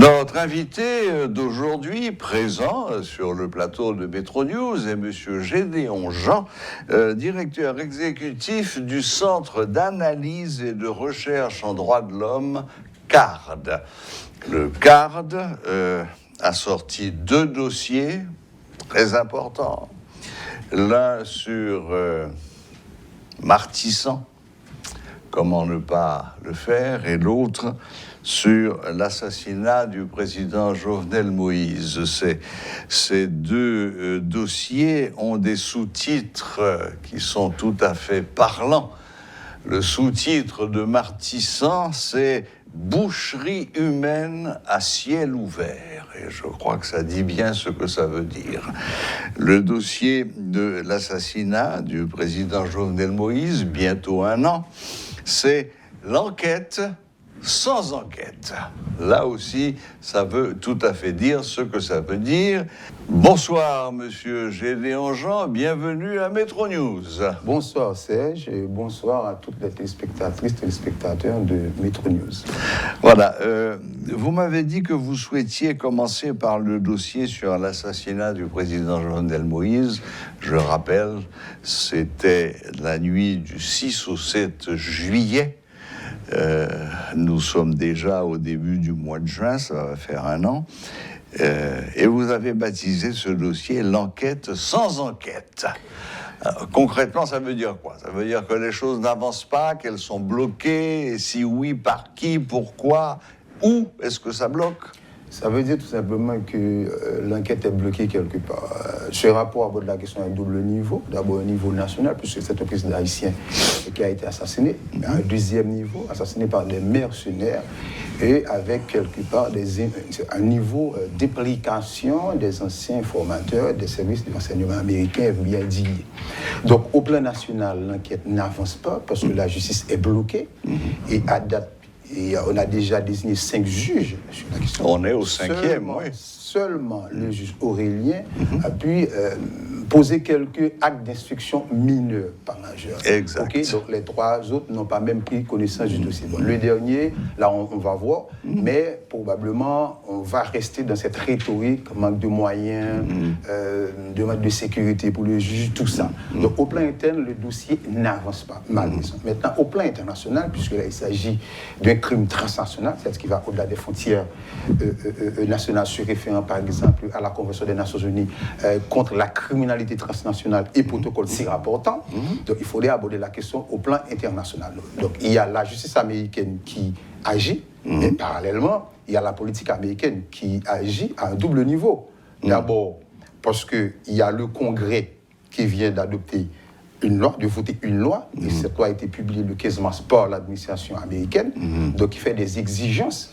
Notre invité d'aujourd'hui, présent sur le plateau de Métro News, est M. Gédéon Jean, directeur exécutif du Centre d'analyse et de recherche en droits de l'homme, CARD. Le CARD a sorti 2 dossiers très importants. L'un sur Martissant, comment ne pas le faire, et l'autre sur l'assassinat du président Jovenel Moïse. Ces 2 dossiers ont des sous-titres qui sont tout à fait parlants. Le sous-titre de Martissant, c'est « Boucherie humaine à ciel ouvert ». Et je crois que ça dit bien ce que ça veut dire. Le dossier de l'assassinat du président Jovenel Moïse, bientôt 1 an, c'est l'enquête sans enquête. Là aussi, ça veut tout à fait dire ce que ça veut dire. Bonsoir, monsieur Gédéon Jean, bienvenue à Métro News. Bonsoir Serge et bonsoir à toutes les téléspectatrices, téléspectateurs de Métro News. Voilà, vous m'avez dit que vous souhaitiez commencer par le dossier sur l'assassinat du président Jovenel Moïse. Je rappelle, c'était la nuit du 6 au 7 juillet. Nous sommes déjà au début du mois de juin, ça va faire 1 an, et vous avez baptisé ce dossier « L'enquête sans enquête ». Concrètement, ça veut dire quoi? Ça veut dire que les choses n'avancent pas, qu'elles sont bloquées, et si oui, par qui, pourquoi, où est-ce que ça bloque? Ça veut dire tout simplement que l'enquête est bloquée quelque part. Ce rapport aborde la question à un double niveau. D'abord, un niveau national, puisque c'est un président haïtien qui a été assassiné. Un deuxième niveau, assassiné par des mercenaires. Et avec quelque part un niveau d'implication des anciens informateurs des services de renseignement américains bien dit. Donc, au plan national, l'enquête n'avance pas parce que la justice est bloquée. Et à date, on a déjà désigné 5 juges sur la question. On est au 5e, oui. Seulement le juge Aurélien a pu poser quelques actes d'instruction mineurs, pas majeurs. Exact. Okay, donc les 3 autres n'ont pas même pris connaissance du dossier. Bon, le dernier, là on va voir, mais probablement on va rester dans cette rhétorique, manque de moyens, demande de sécurité pour le juge, tout ça. Donc au plan interne, le dossier n'avance pas, malheureusement. Maintenant, au plan international, puisque là il s'agit d'un crime transnational, c'est-à-dire qui va au-delà des frontières nationales, se référant par exemple à la Convention des Nations Unies contre la criminalité transnationale et protocole si rapportant. Donc il faudrait aborder la question au plan international. Donc il y a la justice américaine qui agit, mais parallèlement, il y a la politique américaine qui agit à un double niveau. D'abord, parce qu'il y a le Congrès qui vient d'adopter une loi, de voter une loi, et cette loi a été publiée le 15 mars par l'administration américaine, donc il fait des exigences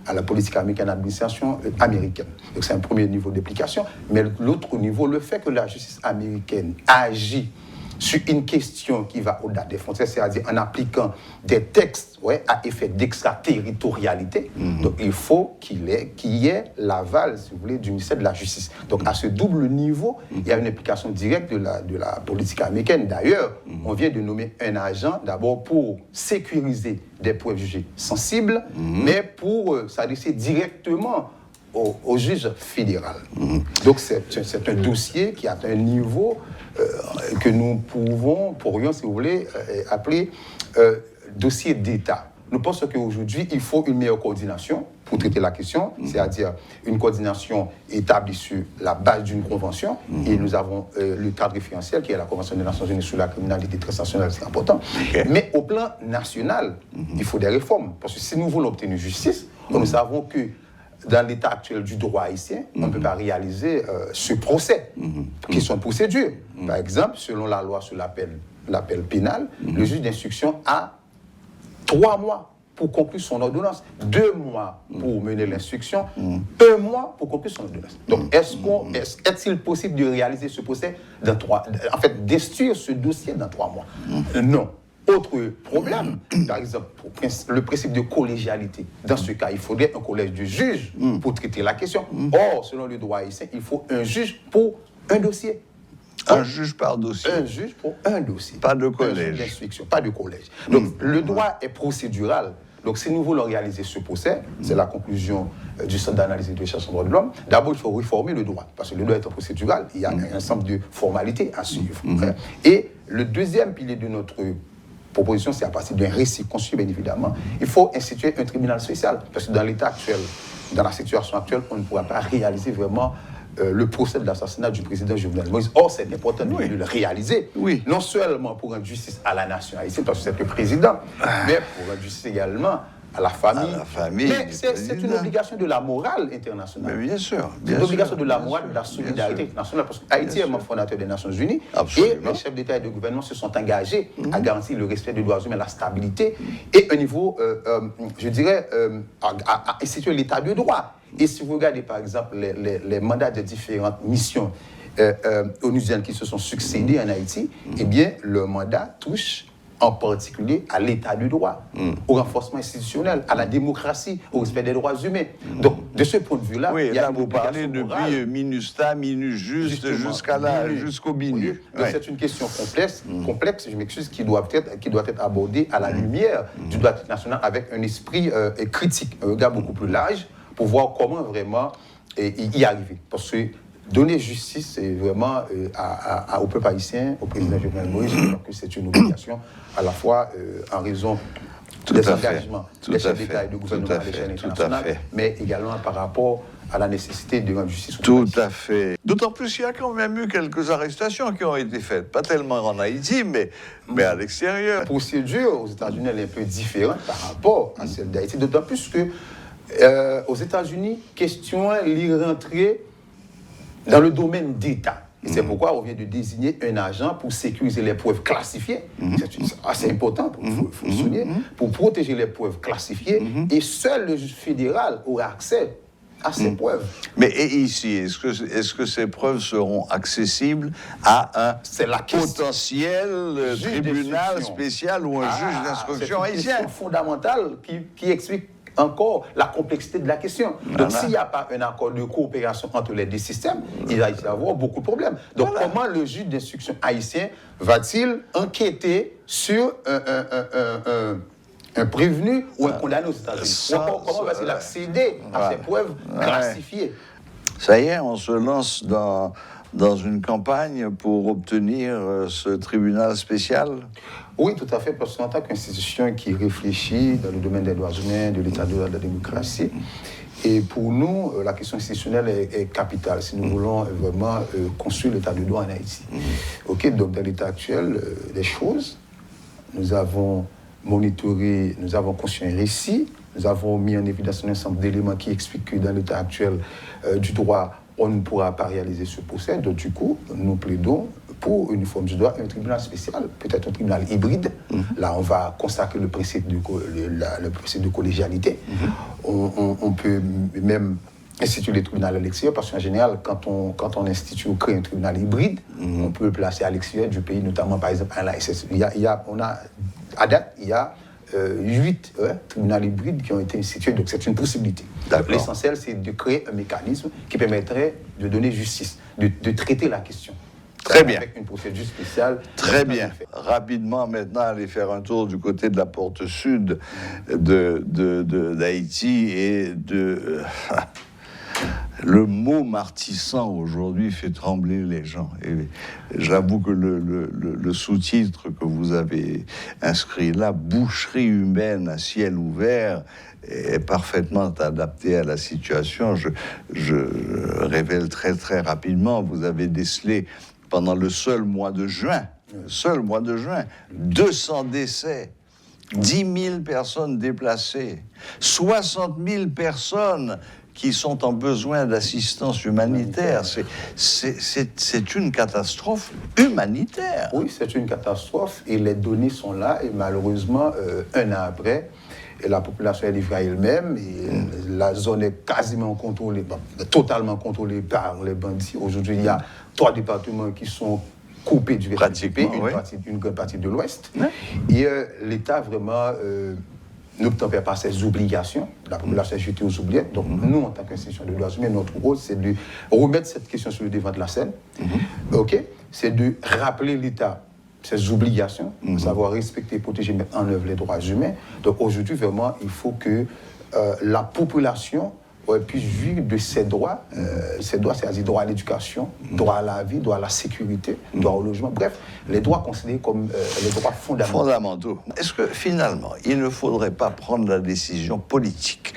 à la politique américaine, à l'administration américaine. Donc c'est un premier niveau d'application, mais l'autre niveau, le fait que la justice américaine agit sur une question qui va au-delà des frontières, c'est-à-dire en appliquant des textes à effet d'extraterritorialité. Donc il faut qu'il y ait l'aval, si vous voulez, du ministère de la Justice. Donc à ce double niveau, il y a une implication directe de la politique américaine. D'ailleurs, on vient de nommer un agent, d'abord pour sécuriser des preuves jugées sensibles, mais pour s'adresser directement au juge fédéral. Donc c'est un dossier qui a un niveau que nous pourrions, si vous voulez, appeler dossier d'État. Nous pensons qu'aujourd'hui, il faut une meilleure coordination pour traiter la question, c'est-à-dire une coordination établie sur la base d'une convention, et nous avons le cadre référentiel qui est la Convention des Nations Unies sur la criminalité transnationale, c'est important. Mais au plan national, il faut des réformes, parce que si nous voulons obtenir justice, nous savons que dans l'état actuel du droit haïtien, on ne peut pas réaliser ce procès, qui sont procédures. Par exemple, selon la loi sur l'appel pénal, le juge d'instruction a 3 mois pour conclure son ordonnance, 2 mois pour mener l'instruction, 1 mois pour conclure son ordonnance. Donc, est-il possible de réaliser ce procès d'instruire ce dossier dans 3 mois? Non. Autre problème, par exemple, le principe de collégialité. Dans ce cas, il faudrait un collège de juges pour traiter la question. Or, selon le droit haïtien, il faut un juge pour un dossier. Un juge par dossier. Un juge pour un dossier. Pas de collège. D'instruction, pas de collège. Donc, le droit est procédural. Donc, si nous voulons réaliser ce procès, c'est la conclusion du Centre d'analyse et de recherche en droits de l'homme, d'abord, il faut réformer le droit, parce que le droit est procédural, il y a un ensemble de formalités à suivre. Et le deuxième pilier de notre proposition, c'est à partir d'un récit conçu, bien évidemment, il faut instituer un tribunal spécial, parce que dans l'état actuel, dans la situation actuelle, on ne pourra pas réaliser vraiment le procès de l'assassinat du président Jovenel Moïse. Or, c'est important de le réaliser, non seulement pour rendre justice à la nation haïtienne, parce que c'est le président, mais pour rendre justice également à la famille. Mais c'est une obligation de la morale internationale. Mais bien sûr. C'est une obligation de la morale, de la solidarité internationale, parce qu'Haïti est membre fondateur des Nations Unies, et les chefs d'État et de gouvernement se sont engagés à garantir le respect des droits humains, la stabilité, et un niveau, je dirais, à instituer l'état de droit. Et si vous regardez, par exemple, les mandats de différentes missions onusiennes qui se sont succédés en Haïti, eh bien, le mandat touche en particulier à l'état du droit, au renforcement institutionnel, à la démocratie, au respect des droits humains. Donc, de ce point de vue-là, il y a vous parlez depuis MINUSTA, MINUSJUST, jusqu'au BINU. Donc, c'est une question complexe, je m'excuse, qui doit être abordée à la lumière du droit international avec un esprit critique, un regard beaucoup plus large, pour voir comment vraiment y arriver. Parce que donner justice, c'est vraiment au peuple haïtien, au président Jovenel Moïse, je crois que c'est une obligation, à la fois en raison des engagements des chefs d'État et de gouvernement à l'échelle internationale, mais également par rapport à la nécessité de rendre justice. Tout à fait. D'autant plus qu'il y a quand même eu quelques arrestations qui ont été faites, pas tellement en Haïti, mais à l'extérieur. La procédure aux États-Unis, elle est un peu différente par rapport à celle d'Haïti, d'autant plus que aux États-Unis, question l'y rentrer dans le domaine d'État. Et c'est pourquoi on vient de désigner un agent pour sécuriser les preuves classifiées. C'est assez important, il faut le souligner, pour protéger les preuves classifiées. Et seul le juge fédéral aura accès à ces preuves. Mais et ici, est-ce que ces preuves seront accessibles à un potentiel tribunal spécial ou un juge d'instruction haïtien? C'est une question fondamentale qui explique encore la complexité de la question. Donc, s'il n'y a pas un accord de coopération entre les deux systèmes, il va y avoir beaucoup de problèmes. Donc, comment le juge d'instruction haïtien va-t-il enquêter sur un prévenu ou un condamné aux États-Unis? Comment va-t-il accéder à ces preuves classifiées? Ça y est, on se lance dans une campagne pour obtenir ce tribunal spécial? Oui, tout à fait, parce qu'en tant qu'institution qui réfléchit dans le domaine des droits humains, de l'état de droit, de la démocratie, et pour nous, la question institutionnelle est capitale si nous voulons vraiment construire l'état de droit en Haïti. Donc dans l'état actuel des choses, nous avons monitoré, nous avons conçu un récit, nous avons mis en évidence un ensemble d'éléments qui expliquent que dans l'état actuel du droit, on ne pourra pas réaliser ce procès. Donc, du coup, nous plaidons pour une forme du droit, un tribunal spécial, peut-être un tribunal hybride. Là, on va consacrer le principe de collégialité. On peut même instituer les tribunaux à l'extérieur, parce qu'en général, quand on institue ou crée un tribunal hybride, on peut le placer à l'extérieur du pays, notamment, par exemple, à l'ASS. À date, il y a 8 tribunaux hybrides qui ont été institués, donc c'est une possibilité. L'essentiel, c'est de créer un mécanisme qui permettrait de donner justice, de traiter la question. Très bien. Avec une procédure spéciale. Très bien. Rapidement, maintenant, aller faire un tour du côté de la porte sud d'Haïti et de... Le mot martissant aujourd'hui fait trembler les gens. Et j'avoue que le sous-titre que vous avez inscrit là, boucherie humaine à ciel ouvert, est parfaitement adapté à la situation. Je révèle très très rapidement, vous avez décelé pendant le seul mois de juin, 200 décès. 10 000 personnes déplacées, 60 000 personnes qui sont en besoin d'assistance humanitaire. C'est une catastrophe humanitaire. Oui, c'est une catastrophe et les données sont là et malheureusement, un an après, et la population est livrée à elle-même et la zone est quasiment contrôlée, totalement contrôlée par les bandits. Aujourd'hui, il y a 3 départements qui sont coupés du reste du pays, une grande partie de l'Ouest. Et l'État vraiment ne tempère pas ses obligations. La population est jetée aux oubliettes. Donc nous, en tant qu'institution de droits humains, notre rôle, c'est de remettre cette question sur le devant de la scène. C'est de rappeler l'État ses obligations, savoir respecter et protéger, mettre en œuvre les droits humains. Donc aujourd'hui, vraiment, il faut que la population puisse vivre de ses droits, c'est-à-dire droit à l'éducation, droit à la vie, droit à la sécurité, droit au logement, bref, les droits considérés comme les droits fondamentaux. Est-ce que finalement, il ne faudrait pas prendre la décision politique,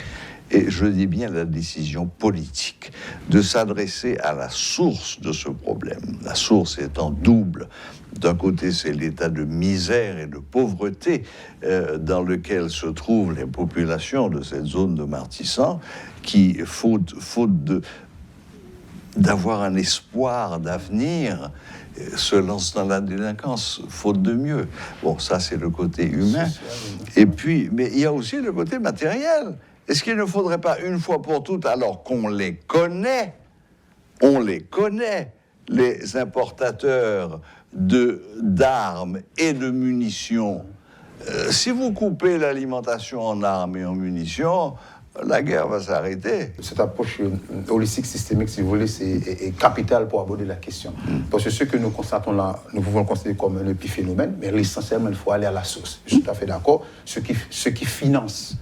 et je dis bien la décision politique, de s'adresser à la source de ce problème, la source étant double. D'un côté, c'est l'état de misère et de pauvreté dans lequel se trouvent les populations de cette zone de Martissant, qui, faute d'avoir un espoir d'avenir, se lancent dans la délinquance, faute de mieux. Bon, ça, c'est le côté humain. Et puis, mais il y a aussi le côté matériel. Est-ce qu'il ne faudrait pas, une fois pour toutes, alors qu'on les connaît, les importateurs d'armes et de munitions, si vous coupez l'alimentation en armes et en munitions, la guerre va s'arrêter. Cette approche holistique, systémique, si vous voulez, est capitale pour aborder la question. Parce que ce que nous constatons là, nous pouvons le considérer comme un épiphénomène, mais essentiellement, il faut aller à la source. Je suis tout à fait d'accord. Ceux qui financent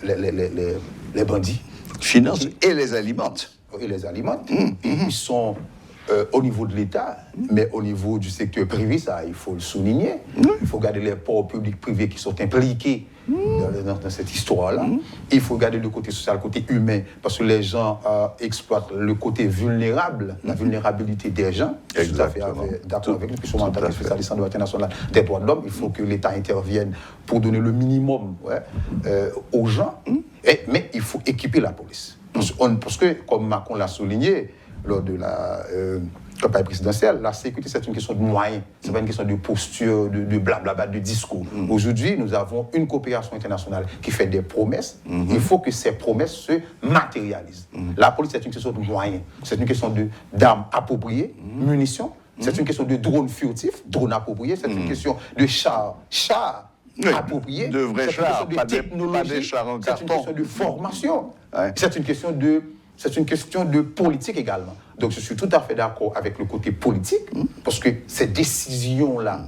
les bandits. Financent et les alimentent. Et les alimentent. Ils sont au niveau de l'État, mais au niveau du secteur privé, ça, il faut le souligner. Il faut garder les ports publics privés qui sont impliqués dans cette histoire-là. Il faut garder le côté social, le côté humain, parce que les gens exploitent le côté vulnérable, la vulnérabilité des gens. Je suis tout à fait d'accord avec nous, puisque en tant que spécialiste en droit international des droits de l'homme, il faut que l'État intervienne pour donner le minimum aux gens, mais il faut équiper la police. Parce que, comme Macron l'a souligné, lors de la campagne présidentielle, la sécurité, c'est une question de moyens. Ce n'est pas une question de posture, de blablabla, de discours. Aujourd'hui, nous avons une coopération internationale qui fait des promesses. Il faut que ces promesses se matérialisent. La police, c'est une question de moyens. C'est une question d'armes appropriées, munitions. C'est une question de drones furtifs, drones appropriés. C'est une question de chars appropriés. De vrais chars, pas des chars en carton. C'est une question de formation. C'est une question de politique également. Donc je suis tout à fait d'accord avec le côté politique, parce que ces décisions-là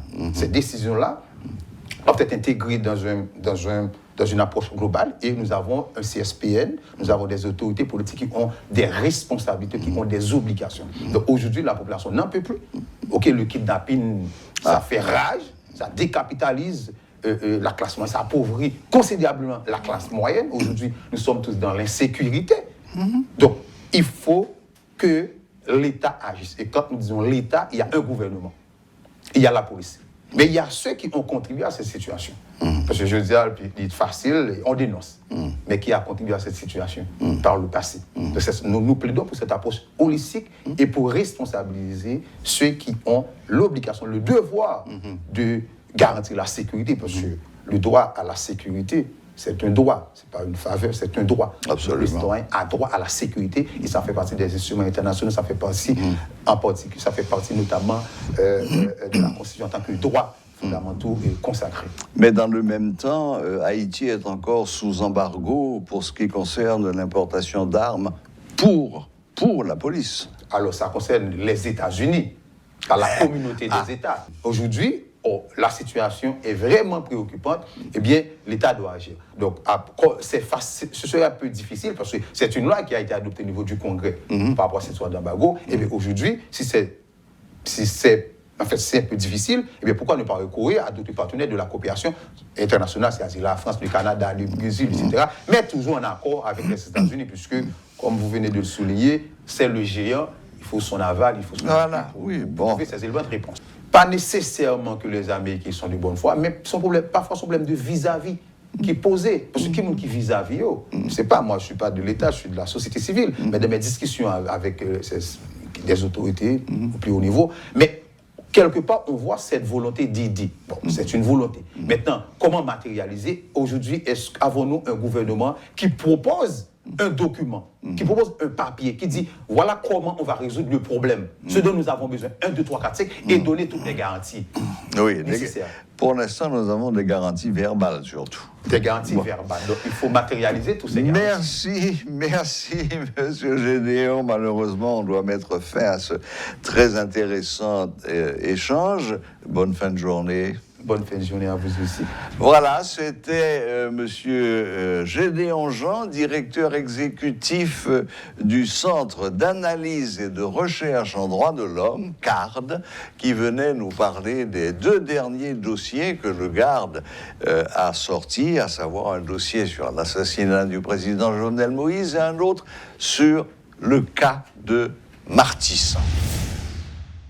doivent être intégrées dans une approche globale, et nous avons un CSPN, nous avons des autorités politiques qui ont des responsabilités, qui ont des obligations. Donc aujourd'hui, la population n'en peut plus. Ok, le kidnapping, ça fait rage, ça décapitalise la classe moyenne, ça appauvrit considérablement la classe moyenne. Aujourd'hui, nous sommes tous dans l'insécurité. Donc, il faut que l'État agisse. Et quand nous disons l'État, il y a un gouvernement. Il y a la police. Mais il y a ceux qui ont contribué à cette situation. Parce que je dis, c'est facile, on dénonce. Mais qui a contribué à cette situation par le passé. Donc, nous plaidons pour cette approche holistique et pour responsabiliser ceux qui ont l'obligation, le devoir de garantir la sécurité. Parce que le droit à la sécurité, c'est un droit, ce n'est pas une faveur, c'est un droit. Absolument. Le citoyen a droit à la sécurité, et ça fait partie des instruments internationaux, ça fait partie, en particulier, ça fait partie notamment de la Constitution en tant que droit fondamentaux et consacrés. Mais dans le même temps, Haïti est encore sous embargo pour ce qui concerne l'importation d'armes pour la police. Alors ça concerne les États-Unis, par la communauté des États. Aujourd'hui, la situation est vraiment préoccupante, eh bien, l'État doit agir. Donc, ce serait un peu difficile, parce que c'est une loi qui a été adoptée au niveau du Congrès par rapport à cette loi d'embargo. Et bien, aujourd'hui, si c'est un peu difficile, eh bien, pourquoi ne pas recourir à d'autres partenaires de la coopération internationale, c'est-à-dire la France, le Canada, le Brésil, etc., mais toujours en accord avec les États-Unis, puisque, comme vous venez de le souligner, c'est le géant, il faut son aval, il faut son aval pour trouver ces éléments de réponse. Pas nécessairement que les Américains sont de bonne foi, mais parfois son problème de vis-à-vis qui est posé. Parce que qui vis-à-vis, je ne sais pas, moi je ne suis pas de l'État, je suis de la société civile, mais dans mes discussions avec des autorités au plus haut niveau, mais quelque part on voit cette volonté d'aider. Bon, c'est une volonté. Maintenant, comment matérialiser? Aujourd'hui, avons-nous un gouvernement qui propose un document, qui propose un papier, qui dit voilà comment on va résoudre le problème, ce dont nous avons besoin, 1, 2, 3, 4, 5, et donner toutes les garanties nécessaires. Pour l'instant, nous avons des garanties verbales surtout. Des garanties verbales. Donc, il faut matérialiser tous ces garanties. Merci, Monsieur Gédéon. Malheureusement, on doit mettre fin à ce très intéressant échange. Bonne fin de journée. Bonne fin de journée à vous aussi. Voilà, c'était Monsieur Gédéon Jean, directeur exécutif du Centre d'analyse et de recherche en droits de l'homme, CARD, qui venait nous parler des 2 derniers dossiers que le GARD a sortis, à savoir un dossier sur l'assassinat du président Jovenel Moïse et un autre sur le cas de Martissant.